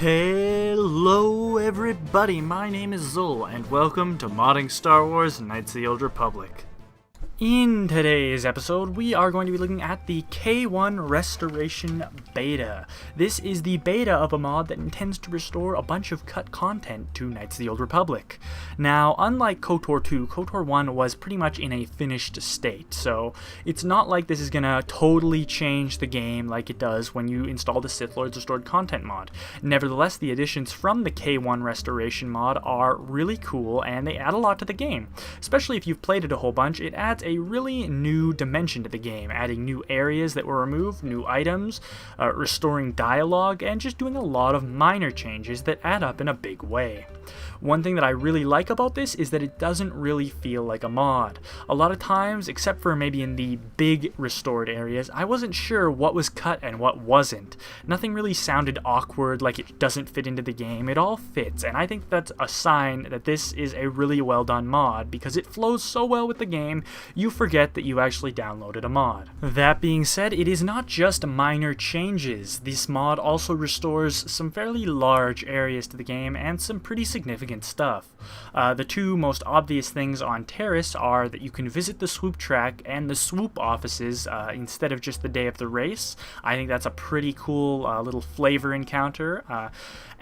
Hello everybody, my name is Zul, and welcome to Modding Star Wars Knights of the Old Republic. In today's episode, we are going to be looking at the K1 Restoration Beta. This is the beta of a mod that intends to restore a bunch of cut content to Knights of the Old Republic. Now, unlike Kotor 2, Kotor 1 was pretty much in a finished state, so it's not like this is gonna totally change the game like it does when you install the Sith Lords Restored Content mod. Nevertheless, the additions from the K1 Restoration mod are really cool, and they add a lot to the game. Especially if you've played it a whole bunch, it adds a really new dimension to the game, adding new areas that were removed, new items, restoring dialogue, and just doing a lot of minor changes that add up in a big way. One thing that I really like about this is that it doesn't really feel like a mod. A lot of times, except for maybe in the big restored areas, I wasn't sure what was cut and what wasn't. Nothing really sounded awkward, like it doesn't fit into the game. It all fits, and I think that's a sign that this is a really well done mod, because it flows so well with the game, you forget that you actually downloaded a mod. That being said, it is not just minor changes. This mod also restores some fairly large areas to the game and some pretty significant stuff. The two most obvious things on Terrace are that you can visit the swoop track and the swoop offices instead of just the day of the race. I think that's a pretty cool little flavor encounter.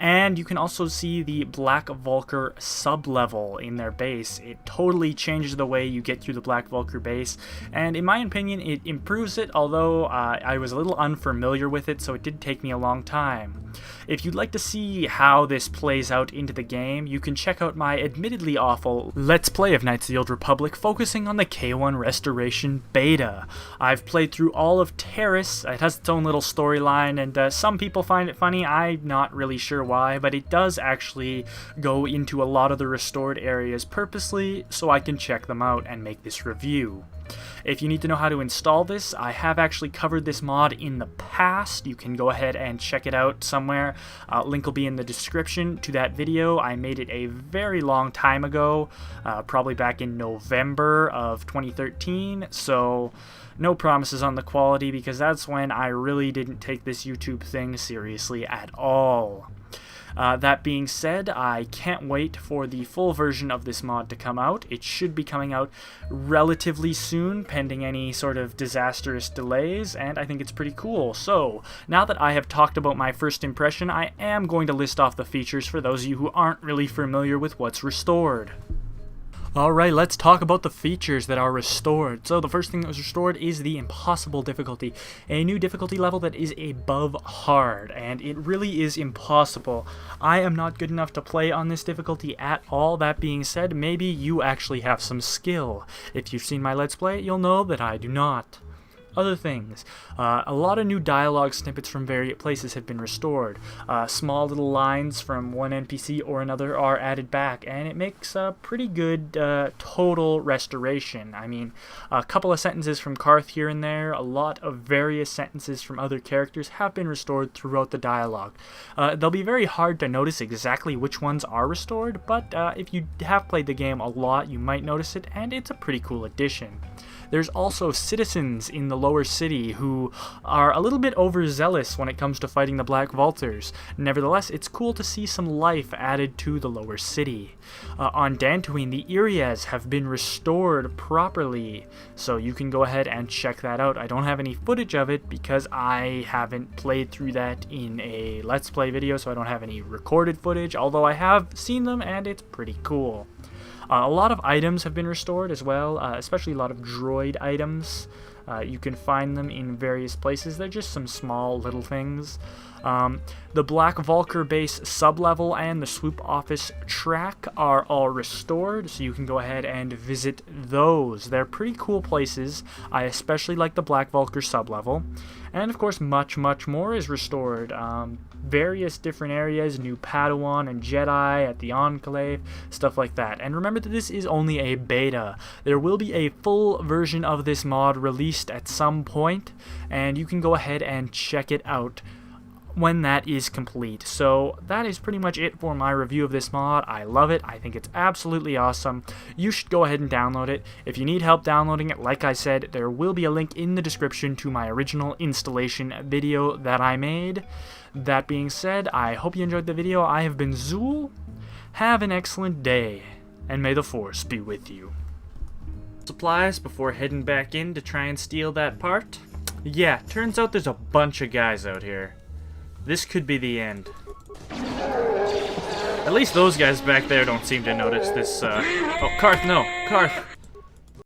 And you can also see the Black Vulkar sub-level in their base. It totally changes the way you get through the Black Vulkar base, and in my opinion it improves it, although I was a little unfamiliar with it, so it did take me a long time. If you'd like to see how this plays out into the game, you can check out my admittedly awful Let's Play of Knights of the Old Republic focusing on the K1 Restoration Beta. I've played through all of Terrace. It has its own little storyline, and some people find it funny. I'm not really sure why, but it does actually go into a lot of the restored areas purposely so I can check them out and make this review. If you need to know how to install this, I have actually covered this mod in the past. You can go ahead and check it out somewhere. Link will be in the description to that video. I made it a very long time ago, probably back in November of 2013, so no promises on the quality because that's when I really didn't take this YouTube thing seriously at all. That being said, I can't wait for the full version of this mod to come out. It should be coming out relatively soon, pending any sort of disastrous delays, and I think it's pretty cool. So, now that I have talked about my first impression, I am going to list off the features for those of you who aren't really familiar with what's restored. Alright, let's talk about the features that are restored. So the first thing that was restored is the impossible difficulty, a new difficulty level that is above hard, and it really is impossible. I am not good enough to play on this difficulty at all. That being said, maybe you actually have some skill. If you've seen my Let's Play, you'll know that I do not. Other things. A lot of new dialogue snippets from various places have been restored. Small little lines from one NPC or another are added back, and it makes a pretty good total restoration. I mean, a couple of sentences from Karth here and there, a lot of various sentences from other characters have been restored throughout the dialogue. They'll be very hard to notice exactly which ones are restored, but if you have played the game a lot, you might notice it, and it's a pretty cool addition. There's also citizens in the lower city who are a little bit overzealous when it comes to fighting the Black Vulturs. Nevertheless, it's cool to see some life added to the lower city. On Dantooine, the areas have been restored properly, so you can go ahead and check that out. I don't have any footage of it because I haven't played through that in a Let's Play video, so I don't have any recorded footage, although I have seen them and it's pretty cool. A lot of items have been restored as well, especially a lot of droid items. You can find them in various places. They're just some small little things. The Black Vulkar base sub-level and the swoop office track are all restored, so you can go ahead and visit those. They're pretty cool places. I especially like the Black Vulkar sub-level. And of course, much more is restored. Various different areas, new Padawan and Jedi at the Enclave, stuff like that. And remember that this is only a beta. There will be a full version of this mod released at some point, and you can go ahead and check it out when that is complete. So that is pretty much it for my review of this mod. I love it. I think it's absolutely awesome. You should go ahead and download it. If you need help downloading it, like I said, there will be a link in the description to my original installation video that I made. That being said, I hope you enjoyed the video. I have been Zool. Have an excellent day, and may the Force be with you. Supplies before heading back in to try and steal that part. Yeah, turns out there's a bunch of guys out here. This could be the end. At least those guys back there don't seem to notice this, oh, Karth, no! Karth!